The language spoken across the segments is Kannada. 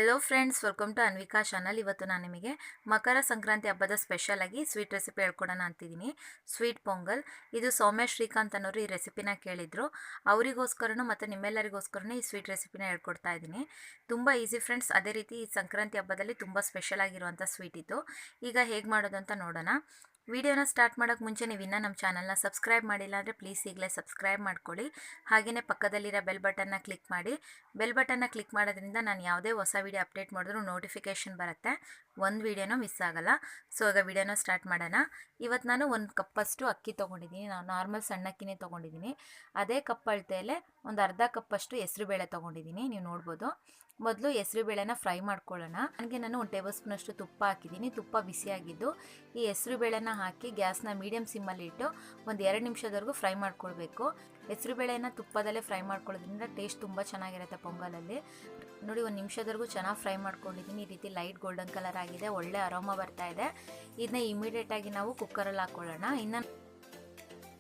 Hello friends, welcome to Anvika channel. ಇವತ್ತು ನಾನು ನಿಮಗೆ ಮಕರ ಸಂಕ್ರಾಂತಿ ಹಬ್ಬದ ಸ್ಪೆಷಲ್ ಆಗಿ ಸ್ವೀಟ್ ರೆಸಿಪಿ ಹೇಳ್ಕೊಡೋಣ ಅಂತಿದ್ದೀನಿ. ಸ್ವೀಟ್ ಪೊಂಗಲ್. ಇದು ಸೌಮ್ಯ ಶ್ರೀಕಾಂತ್ ಅನ್ನೋರು ಈ ರೆಸಿಪಿನ ಕೇಳಿದ್ರು. ಅವರಿಗೋಸ್ಕರನೂ ಮತ್ತು ನಿಮ್ಮೆಲ್ಲರಿಗೋಸ್ಕರನೂ ಈ ಸ್ವೀಟ್ ರೆಸಿಪಿನ ಹೇಳ್ಕೊಡ್ತಾ ಇದ್ದೀನಿ. ತುಂಬ ಈಸಿ ಫ್ರೆಂಡ್ಸ್. ಅದೇ ರೀತಿ ಈ ಸಂಕ್ರಾಂತಿ ಹಬ್ಬದಲ್ಲಿ ತುಂಬ ಸ್ಪೆಷಲ್ ಆಗಿರುವಂಥ ಸ್ವೀಟ್ ಇದು. ಈಗ ಹೇಗೆ ಮಾಡೋದು ಅಂತ ನೋಡೋಣ. ವಿಡಿಯೋನ ಸ್ಟಾರ್ಟ್ ಮಾಡೋಕ್ಕೆ ಮುಂಚೆ ನೀವು ಇನ್ನೂ ನಮ್ಮ ಚಾನಲ್ನ ಸಬ್ಸ್ಕ್ರೈಬ್ ಮಾಡಿಲ್ಲ ಅಂದರೆ ಪ್ಲೀಸ್ ಈಗಲೇ ಸಬ್ಸ್ಕ್ರೈಬ್ ಮಾಡ್ಕೊಳ್ಳಿ. ಹಾಗೆಯೇ ಪಕ್ಕದಲ್ಲಿರೋ ಬೆಲ್ ಬಟನ್ನ ಕ್ಲಿಕ್ ಮಾಡಿ. ಬೆಲ್ ಬಟನ್ನ ಕ್ಲಿಕ್ ಮಾಡೋದ್ರಿಂದ ನಾನು ಯಾವುದೇ ಹೊಸ ವೀಡಿಯೋ ಅಪ್ಡೇಟ್ ಮಾಡಿದ್ರೂ ನೋಟಿಫಿಕೇಷನ್ ಬರುತ್ತೆ, ಒಂದು ವೀಡಿಯೋನೂ ಮಿಸ್ ಆಗೋಲ್ಲ. ಸೊ ಈಗ ವೀಡಿಯೋನ ಸ್ಟಾರ್ಟ್ ಮಾಡೋಣ. ಇವತ್ತು ನಾನು 1 ಕಪ್ಪಷ್ಟು ಅಕ್ಕಿ ತೊಗೊಂಡಿದ್ದೀನಿ. ನಾನು ನಾರ್ಮಲ್ ಸಣ್ಣ ಅಕ್ಕಿನೇ ತೊಗೊಂಡಿದ್ದೀನಿ. ಅದೇ ಕಪ್ ಅಳತೆಯಲ್ಲೇ ಒಂದು ಅರ್ಧ ಕಪ್ಪಷ್ಟು ಹೆಸರುಬೇಳೆ ತೊಗೊಂಡಿದ್ದೀನಿ. ನೀವು ನೋಡ್ಬೋದು. ಮೊದಲು ಹೆಸರುಬೇಳೆನ ಫ್ರೈ ಮಾಡ್ಕೊಳ್ಳೋಣ. ನನಗೆ ನಾನು 1 ಟೇಬಲ್ ಸ್ಪೂನಷ್ಟು ತುಪ್ಪ ಹಾಕಿದ್ದೀನಿ. ತುಪ್ಪ ಬಿಸಿಯಾಗಿದ್ದು ಈ ಹೆಸರುಬೇಳೆನ ಹಾಕಿ ಗ್ಯಾಸ್ನ ಮೀಡಿಯಮ್ ಸಿಮ್ಮಲ್ಲಿ ಇಟ್ಟು ಒಂದು 2 ನಿಮಿಷದವರೆಗೂ ಫ್ರೈ ಮಾಡ್ಕೊಳ್ಬೇಕು. ಹೆಸರುಬೇಳೆನ ತುಪ್ಪದಲ್ಲೇ ಫ್ರೈ ಮಾಡ್ಕೊಳ್ಳೋದ್ರಿಂದ ಟೇಸ್ಟ್ ತುಂಬ ಚೆನ್ನಾಗಿರುತ್ತೆ ಪೊಂಗಲಲ್ಲಿ. ನೋಡಿ, 1 ನಿಮಿಷದವರೆಗೂ ಚೆನ್ನಾಗಿ ಫ್ರೈ ಮಾಡ್ಕೊಂಡಿದ್ದೀನಿ. ಈ ರೀತಿ ಲೈಟ್ ಗೋಲ್ಡನ್ ಕಲರ್ ಆಗಿದೆ, ಒಳ್ಳೆ ಅರೋಮಾ ಬರ್ತಾ ಇದೆ. ಇದನ್ನ ಇಮಿಡಿಯೇಟಾಗಿ ನಾವು ಕುಕ್ಕರಲ್ಲಿ ಹಾಕ್ಕೊಳ್ಳೋಣ. ಇನ್ನು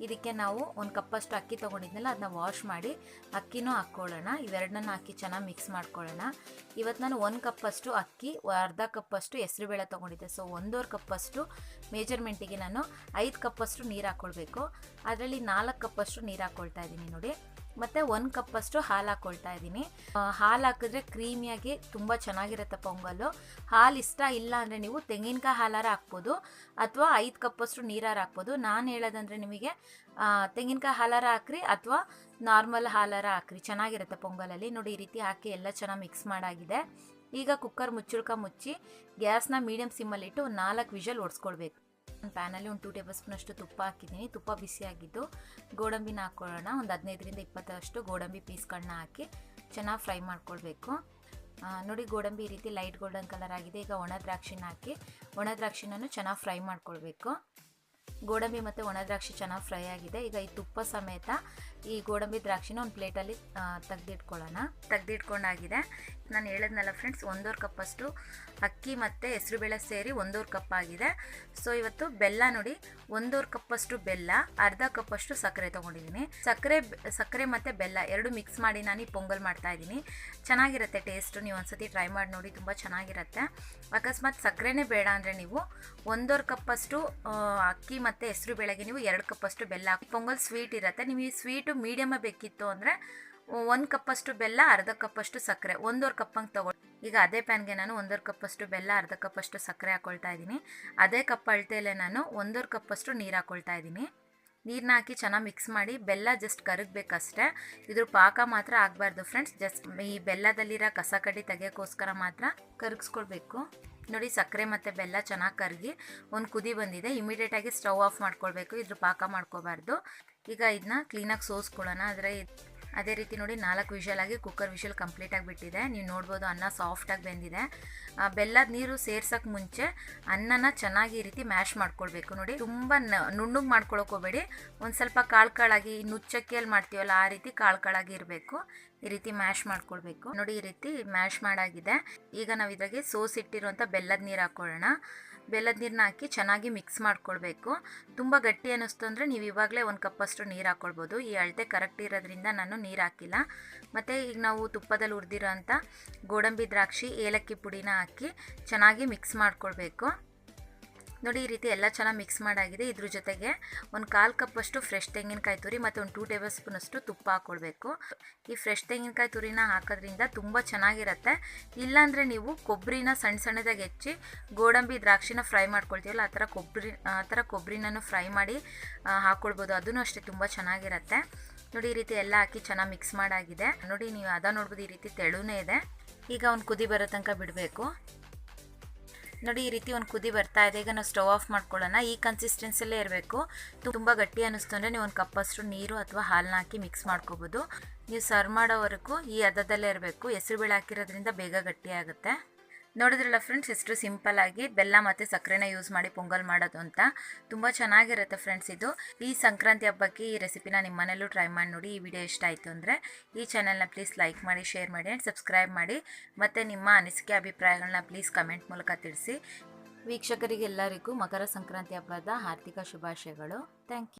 ಇದಕ್ಕೆ ನಾವು 1 ಕಪ್ಪಷ್ಟು ಅಕ್ಕಿ ತೊಗೊಂಡಿದ್ನಲ್ಲ, ಅದನ್ನ ವಾಶ್ ಮಾಡಿ ಅಕ್ಕಿನೂ ಹಾಕ್ಕೊಳ್ಳೋಣ. ಇವೆರಡನ್ನ ಹಾಕಿ ಚೆನ್ನಾಗಿ ಮಿಕ್ಸ್ ಮಾಡ್ಕೊಳ್ಳೋಣ. ಇವತ್ತು ನಾನು 1 ಕಪ್ಪಷ್ಟು ಅಕ್ಕಿ, ಅರ್ಧ ಕಪ್ಪಷ್ಟು ಹೆಸರುಬೇಳೆ ತೊಗೊಂಡಿದ್ದೆ. ಸೊ 1.5 ಕಪ್ಪಷ್ಟು ಮೇಜರ್ಮೆಂಟಿಗೆ ನಾನು 5 ಕಪ್ಪಷ್ಟು ನೀರು ಹಾಕ್ಕೊಳ್ಬೇಕು. ಅದರಲ್ಲಿ 4 ಕಪ್ಪಷ್ಟು ನೀರು ಹಾಕ್ಕೊಳ್ತಾ ಇದ್ದೀನಿ ನೋಡಿ. ಮತ್ತು 1 ಕಪ್ಪಷ್ಟು ಹಾಲು ಹಾಕ್ಕೊಳ್ತಾ ಇದ್ದೀನಿ. ಹಾಲು ಹಾಕಿದ್ರೆ ಕ್ರೀಮಿಯಾಗಿ ತುಂಬ ಚೆನ್ನಾಗಿರುತ್ತೆ ಪೊಂಗಲ್ಲು. ಹಾಲು ಇಷ್ಟ ಇಲ್ಲ ಅಂದರೆ ನೀವು ತೆಂಗಿನಕಾಯಿ ಹಾಲಾರ ಹಾಕ್ಬೋದು, ಅಥವಾ 5 ಕಪ್ಪಷ್ಟು ನೀರಾರ ಹಾಕ್ಬೋದು. ನಾನು ಹೇಳೋದಂದರೆ ನಿಮಗೆ ತೆಂಗಿನಕಾಯಿ ಹಾಲಾರ ಹಾಕ್ರಿ ಅಥವಾ ನಾರ್ಮಲ್ ಹಾಲಾರ ಹಾಕ್ರಿ, ಚೆನ್ನಾಗಿರುತ್ತೆ ಪೊಂಗಲಲ್ಲಿ. ನೋಡಿ, ಈ ರೀತಿ ಹಾಕಿ ಎಲ್ಲ ಚೆನ್ನಾಗಿ ಮಿಕ್ಸ್ ಮಾಡಾಗಿದೆ. ಈಗ ಕುಕ್ಕರ್ ಮುಚ್ಚಿ ಗ್ಯಾಸ್ನ ಮೀಡಿಯಮ್ ಸಿಮ್ಮಲ್ಲಿಟ್ಟು 4 ವಿಷಲ್ ಓಡಿಸ್ಕೊಳ್ಬೇಕು. ಒಂದು ಪ್ಯಾನಲ್ಲಿ ಒಂದು 2 ಟೇಬಲ್ ಸ್ಪೂನಷ್ಟು ತುಪ್ಪ ಹಾಕಿದ್ದೀನಿ. ತುಪ್ಪ ಬಿಸಿಯಾಗಿದ್ದು ಗೋಡಂಬಿನ ಹಾಕ್ಕೊಳ್ಳೋಣ. ಒಂದು 15ರಿಂದ 20 ಗೋಡಂಬಿ ಪೀಸ್ಗಳನ್ನ ಹಾಕಿ ಚೆನ್ನಾಗಿ ಫ್ರೈ ಮಾಡ್ಕೊಳ್ಬೇಕು. ನೋಡಿ, ಗೋಡಂಬಿ ಈ ರೀತಿ ಲೈಟ್ ಗೋಲ್ಡನ್ ಕಲರ್ ಆಗಿದೆ. ಈಗ ಒಣ ದ್ರಾಕ್ಷಿನ ಹಾಕಿ ಒಣ ದ್ರಾಕ್ಷಿನೂ ಚೆನ್ನಾಗಿ ಫ್ರೈ ಮಾಡ್ಕೊಳ್ಬೇಕು. ಗೋಡಂಬಿ ಮತ್ತು ಒಣ ದ್ರಾಕ್ಷಿ ಚೆನ್ನಾಗಿ ಫ್ರೈ ಆಗಿದೆ. ಈಗ ಈ ತುಪ್ಪ ಸಮೇತ ಈ ಗೋಡಂಬಿ ದ್ರಾಕ್ಷಿನ ಒಂದು ಪ್ಲೇಟಲ್ಲಿ ತೆಗೆದಿಟ್ಕೊಂಡಾಗಿದೆ. ನಾನು ಹೇಳಿದ್ನಲ್ಲ ಫ್ರೆಂಡ್ಸ್, 1.5 ಕಪ್ಪಷ್ಟು ಅಕ್ಕಿ ಮತ್ತು ಹೆಸರುಬೇಳೆ ಸೇರಿ 1.5 ಕಪ್ ಆಗಿದೆ. ಸೊ ಇವತ್ತು ಬೆಲ್ಲ ನೋಡಿ, 1.5 ಕಪ್ಪಷ್ಟು ಬೆಲ್ಲ, ಅರ್ಧ ಕಪ್ಪಷ್ಟು ಸಕ್ಕರೆ ತೊಗೊಂಡಿದ್ದೀನಿ. ಸಕ್ಕರೆ ಮತ್ತು ಬೆಲ್ಲ ಎರಡು ಮಿಕ್ಸ್ ಮಾಡಿ ನಾನು ಈ ಪೊಂಗಲ್ ಮಾಡ್ತಾಯಿದ್ದೀನಿ. ಚೆನ್ನಾಗಿರುತ್ತೆ ಟೇಸ್ಟು. ನೀವು ಒಂದ್ಸತಿ ಟ್ರೈ ಮಾಡಿ ನೋಡಿ, ತುಂಬ ಚೆನ್ನಾಗಿರುತ್ತೆ. ಅಕಸ್ಮಾತ್ ಸಕ್ಕರೆನೇ ಬೇಡ ಅಂದರೆ ನೀವು 1.5 ಕಪ್ಪಷ್ಟು ಅಕ್ಕಿ ಮತ್ತು ಹೆಸರು ಬೇಳೆಗೆ ನೀವು 2 ಕಪ್ಪಷ್ಟು ಬೆಲ್ಲ ಹಾಕಿ. ಪೊಂಗಲ್ ಸ್ವೀಟ್ ಇರುತ್ತೆ. ನೀವು ಈ ಸ್ವೀಟು ಮೀಡಿಯಮ ಬೇಕಿತ್ತು ಅಂದರೆ 1 ಕಪ್ಪಷ್ಟು ಬೆಲ್ಲ, ಅರ್ಧ ಕಪ್ಪಷ್ಟು ಸಕ್ಕರೆ, 1.5 ಕಪ್ಪಂಗೆ ತೊಗೊಳ್ಳಿ. ಈಗ ಅದೇ ಪ್ಯಾನ್ಗೆ ನಾನು 1.5 ಕಪ್ಪಷ್ಟು ಬೆಲ್ಲ, ಅರ್ಧ ಕಪ್ಪಷ್ಟು ಸಕ್ಕರೆ ಹಾಕ್ಕೊಳ್ತಾ ಇದ್ದೀನಿ. ಅದೇ ಕಪ್ ಅಳತೆಯಲ್ಲೇ ನಾನು 1.5 ಕಪ್ಪಷ್ಟು ನೀರು ಹಾಕ್ಕೊಳ್ತಾ ಇದ್ದೀನಿ. ನೀರನ್ನ ಹಾಕಿ ಚೆನ್ನಾಗಿ ಮಿಕ್ಸ್ ಮಾಡಿ. ಬೆಲ್ಲ ಜಸ್ಟ್ ಕರಗಬೇಕಷ್ಟೇ, ಇದ್ರ ಪಾಕ ಮಾತ್ರ ಆಗಬಾರ್ದು ಫ್ರೆಂಡ್ಸ್. ಜಸ್ಟ್ ಈ ಬೆಲ್ಲದಲ್ಲಿರೋ ಕಸ ಕಡ್ಡಿ ತೆಗೆಯೋಕ್ಕೋಸ್ಕರ ಮಾತ್ರ ಕರಗಿಸ್ಕೊಳ್ಬೇಕು. ನೋಡಿ, ಸಕ್ಕರೆ ಮತ್ತು ಬೆಲ್ಲ ಚೆನ್ನಾಗಿ ಕರಗಿ ಒಂದು ಕುದಿ ಬಂದಿದೆ. ಇಮಿಡಿಯೇಟಾಗಿ ಸ್ಟವ್ ಆಫ್ ಮಾಡ್ಕೊಳ್ಬೇಕು, ಇದ್ರ ಪಾಕ ಮಾಡ್ಕೋಬಾರ್ದು. ಈಗ ಇದನ್ನ ಕ್ಲೀನಾಗಿ ಸೋಸ್ಕೊಳ್ಳೋಣ. ಅದೇ ರೀತಿ ನೋಡಿ, 4 ವಿಷಲ್ ಆಗಿ ಕುಕ್ಕರ್ ವಿಷಲ್ ಕಂಪ್ಲೀಟಾಗಿ ಬಿಟ್ಟಿದೆ. ನೀವು ನೋಡ್ಬೋದು, ಅನ್ನ ಸಾಫ್ಟಾಗಿ ಬೆಂದಿದೆ. ಬೆಲ್ಲದ ನೀರು ಸೇರ್ಸೋಕ್ಕೆ ಮುಂಚೆ ಅನ್ನನ ಚೆನ್ನಾಗಿ ಈ ರೀತಿ ಮ್ಯಾಶ್ ಮಾಡ್ಕೊಳ್ಬೇಕು. ನೋಡಿ, ತುಂಬ ನುಣ್ಣಗೆ ಮಾಡ್ಕೊಳಕ್ಕೆ ಹೋಗಬೇಡಿ. ಒಂದು ಸ್ವಲ್ಪ ಕಾಳಾಗಿ ನುಚ್ಚಕ್ಕಿಯಲ್ಲಿ ಮಾಡ್ತೀವಲ್ಲ ಆ ರೀತಿ ಕಾಳಾಗಿ ಇರಬೇಕು. ಈ ರೀತಿ ಮ್ಯಾಶ್ ಮಾಡ್ಕೊಳ್ಬೇಕು. ನೋಡಿ, ಈ ರೀತಿ ಮ್ಯಾಶ್ ಮಾಡಾಗಿದೆ. ಈಗ ನಾವು ಇದ್ರಾಗೆ ಸೋಸಿಟ್ಟಿರುವಂಥ ಬೆಲ್ಲದ ನೀರು ಹಾಕ್ಕೊಳ್ಳೋಣ. ಬೆಲ್ಲದ ನೀರನ್ನ ಹಾಕಿ ಚೆನ್ನಾಗಿ ಮಿಕ್ಸ್ ಮಾಡ್ಕೊಳ್ಬೇಕು. ತುಂಬ ಗಟ್ಟಿ ಅನ್ನಿಸ್ತು ಅಂದರೆ ನೀವು ಇವಾಗಲೇ 1 ಕಪ್ಪಷ್ಟು ನೀರು ಹಾಕ್ಕೊಳ್ಬೋದು. ಈ ಅಳತೆ ಕರೆಕ್ಟ್ ಇರೋದ್ರಿಂದ ನಾನು ನೀರು ಹಾಕಿಲ್ಲ. ಮತ್ತು ಈಗ ನಾವು ತುಪ್ಪದಲ್ಲಿ ಹುರಿದಿರೋ ಅಂಥ ಗೋಡಂಬಿ ದ್ರಾಕ್ಷಿ, ಏಲಕ್ಕಿ ಪುಡಿನ ಹಾಕಿ ಚೆನ್ನಾಗಿ ಮಿಕ್ಸ್ ಮಾಡ್ಕೊಳ್ಬೇಕು. ನೋಡಿ, ಈ ರೀತಿ ಎಲ್ಲ ಚೆನ್ನಾಗಿ ಮಿಕ್ಸ್ ಮಾಡಾಗಿದೆ. ಇದ್ರ ಜೊತೆಗೆ ಒಂದು 1/4 ಕಪ್ಪಷ್ಟು ಫ್ರೆಶ್ ತೆಂಗಿನಕಾಯಿ ತುರಿ ಮತ್ತು ಒಂದು 2 ಟೇಬಲ್ ಸ್ಪೂನಷ್ಟು ತುಪ್ಪ ಹಾಕ್ಕೊಳ್ಬೇಕು. ಈ ಫ್ರೆಶ್ ತೆಂಗಿನಕಾಯಿ ತುರಿನ ಹಾಕೋದ್ರಿಂದ ತುಂಬ ಚೆನ್ನಾಗಿರುತ್ತೆ. ಇಲ್ಲಾಂದರೆ ನೀವು ಕೊಬ್ಬರಿನ ಸಣ್ಣದಾಗಿ ಹೆಚ್ಚಿ ಗೋಡಂಬಿ ದ್ರಾಕ್ಷಿನ ಫ್ರೈ ಮಾಡ್ಕೊಳ್ತೀವಲ್ಲ, ಆ ಥರ ಕೊಬ್ಬರಿನೂ ಫ್ರೈ ಮಾಡಿ ಹಾಕ್ಕೊಳ್ಬೋದು. ಅದೂ ಅಷ್ಟೇ ತುಂಬ ಚೆನ್ನಾಗಿರುತ್ತೆ. ನೋಡಿ, ಈ ರೀತಿ ಎಲ್ಲ ಹಾಕಿ ಚೆನ್ನಾಗಿ ಮಿಕ್ಸ್ ಮಾಡಾಗಿದೆ. ನೋಡಿ, ನೀವು ನೋಡ್ಬೋದು, ಈ ರೀತಿ ತೆಳುನೇ ಇದೆ. ಈಗ ಒಂದು ಕುದಿ ಬರೋ ತನಕ ಬಿಡಬೇಕು. ನೋಡಿ, ಈ ರೀತಿ ಒಂದು ಕುದಿ ಬರ್ತಾ ಇದೆ. ಈಗ ನಾವು ಸ್ಟವ್ ಆಫ್ ಮಾಡ್ಕೊಳ್ಳೋಣ. ಈ ಕನ್ಸಿಸ್ಟೆನ್ಸಿಯಲ್ಲೇ ಇರಬೇಕು. ತುಂಬ ಗಟ್ಟಿ ಅನ್ನಿಸ್ತು ಅಂದರೆ ನೀವು 1 ಕಪ್ಪಷ್ಟು ನೀರು ಅಥವಾ ಹಾಲನ್ನ ಹಾಕಿ ಮಿಕ್ಸ್ ಮಾಡ್ಕೋಬೋದು. ನೀವು ಸರ್ವ್ ಮಾಡೋವರೆಗೂ ಈ ಹದದಲ್ಲೇ ಇರಬೇಕು. ಹೆಸರುಬೇಳೆ ಹಾಕಿರೋದ್ರಿಂದ ಬೇಗ ಗಟ್ಟಿ ಆಗುತ್ತೆ. ನೋಡಿದ್ರಲ್ಲ ಫ್ರೆಂಡ್ಸ್, ಎಷ್ಟು ಸಿಂಪಲ್ಲಾಗಿ ಬೆಲ್ಲ ಮತ್ತು ಸಕ್ಕರೆನ ಯೂಸ್ ಮಾಡಿ ಪೊಂಗಲ್ ಮಾಡೋದು ಅಂತ. ತುಂಬ ಚೆನ್ನಾಗಿರುತ್ತೆ ಫ್ರೆಂಡ್ಸ್ ಇದು. ಈ ಸಂಕ್ರಾಂತಿ ಹಬ್ಬಕ್ಕೆ ಈ ರೆಸಿಪಿನ ನಿಮ್ಮ ಮನೇಲೂ ಟ್ರೈ ಮಾಡಿ ನೋಡಿ. ಈ ವಿಡಿಯೋ ಇಷ್ಟ ಆಯಿತು ಅಂದರೆ ಈ ಚಾನಲ್ನ ಪ್ಲೀಸ್ ಲೈಕ್ ಮಾಡಿ, ಶೇರ್ ಮಾಡಿ ಆ್ಯಂಡ್ ಸಬ್ಸ್ಕ್ರೈಬ್ ಮಾಡಿ. ಮತ್ತು ನಿಮ್ಮ ಅನಿಸಿಕೆ ಅಭಿಪ್ರಾಯಗಳನ್ನ ಪ್ಲೀಸ್ ಕಮೆಂಟ್ ಮೂಲಕ ತಿಳಿಸಿ. ವೀಕ್ಷಕರಿಗೆಲ್ಲರಿಗೂ ಮಕರ ಸಂಕ್ರಾಂತಿ ಹಬ್ಬದ ಹಾರ್ದಿಕ ಶುಭಾಶಯಗಳು. Thank you.